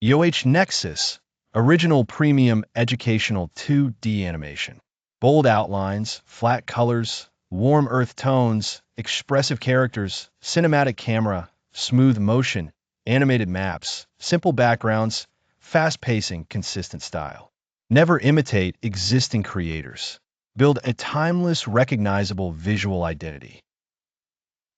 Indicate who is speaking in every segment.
Speaker 1: EOH Nexus, original premium educational 2D animation. Bold outlines, flat colors, warm earth tones, expressive characters, cinematic camera, smooth motion, animated maps, simple backgrounds, fast pacing, consistent style. Never imitate existing creators. Build a timeless, recognizable visual identity.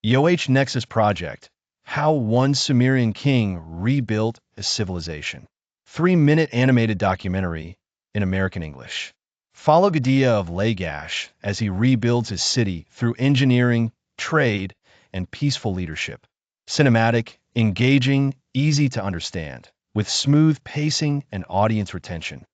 Speaker 1: EOH Nexus Project: How One Sumerian King Rebuilt a Civilization. 3-minute animated documentary in American English. Follow Gudea of Lagash as he rebuilds his city through engineering, trade, and peaceful leadership. Cinematic, engaging, easy to understand, with smooth pacing and audience retention.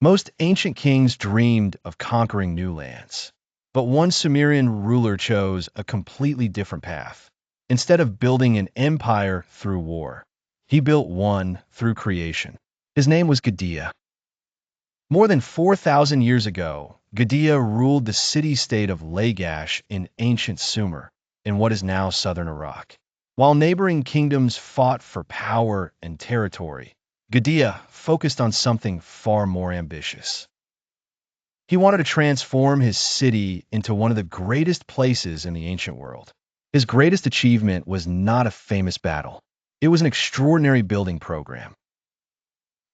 Speaker 1: Most ancient kings dreamed of conquering new lands, but one Sumerian ruler chose a completely different path. Instead of building an empire through war, he built one through creation. His name was Gudea. More than 4,000 years ago, Gudea ruled the city-state of Lagash in ancient Sumer, in what is now southern Iraq. While neighboring kingdoms fought for power and territory, Gudea focused on something far more ambitious. He wanted to transform his city into one of the greatest places in the ancient world. His greatest achievement was not a famous battle. It was an extraordinary building program.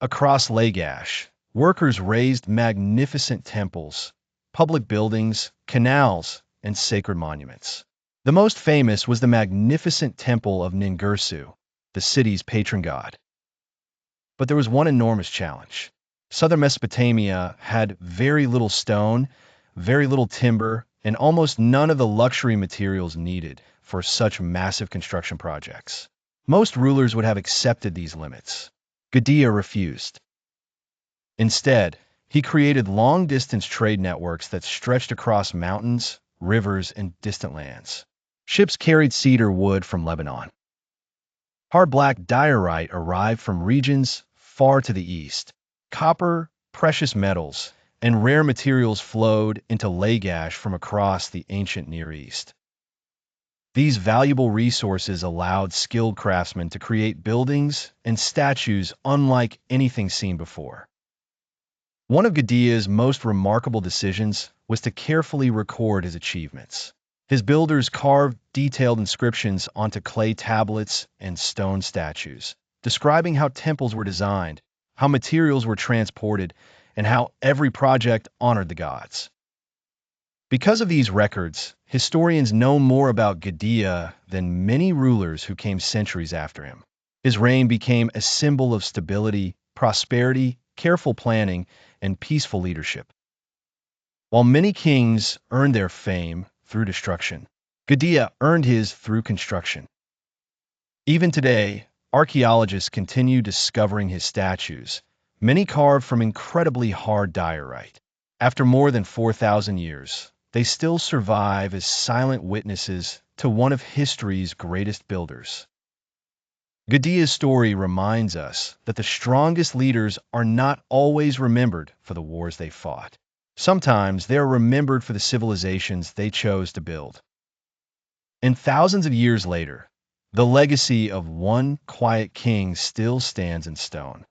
Speaker 1: Across Lagash, workers raised magnificent temples, public buildings, canals, and sacred monuments. The most famous was the magnificent temple of Ningirsu, the city's patron god. But there was one enormous challenge. Southern Mesopotamia had very little stone, very little timber, and almost none of the luxury materials needed for such massive construction projects. Most rulers would have accepted these limits. Gudea refused. Instead, he created long-distance trade networks that stretched across mountains, rivers, and distant lands. Ships carried cedar wood from Lebanon. Hard black diorite arrived from regions far to the east. Copper, precious metals, and rare materials flowed into Lagash from across the ancient Near East. These valuable resources allowed skilled craftsmen to create buildings and statues unlike anything seen before. One of Gudea's most remarkable decisions was to carefully record his achievements. His builders carved detailed inscriptions onto clay tablets and stone statues, describing how temples were designed, how materials were transported, and how every project honored the gods. Because of these records, historians know more about Gudea than many rulers who came centuries after him. His reign became a symbol of stability, prosperity, careful planning, and peaceful leadership. While many kings earned their fame through destruction, Gudea earned his through construction. Even today, archaeologists continue discovering his statues, many carved from incredibly hard diorite. After more than 4,000 years, they still survive as silent witnesses to one of history's greatest builders. Gudea's story reminds us that the strongest leaders are not always remembered for the wars they fought. Sometimes they are remembered for the civilizations they chose to build. And thousands of years later, the legacy of one quiet king still stands in stone.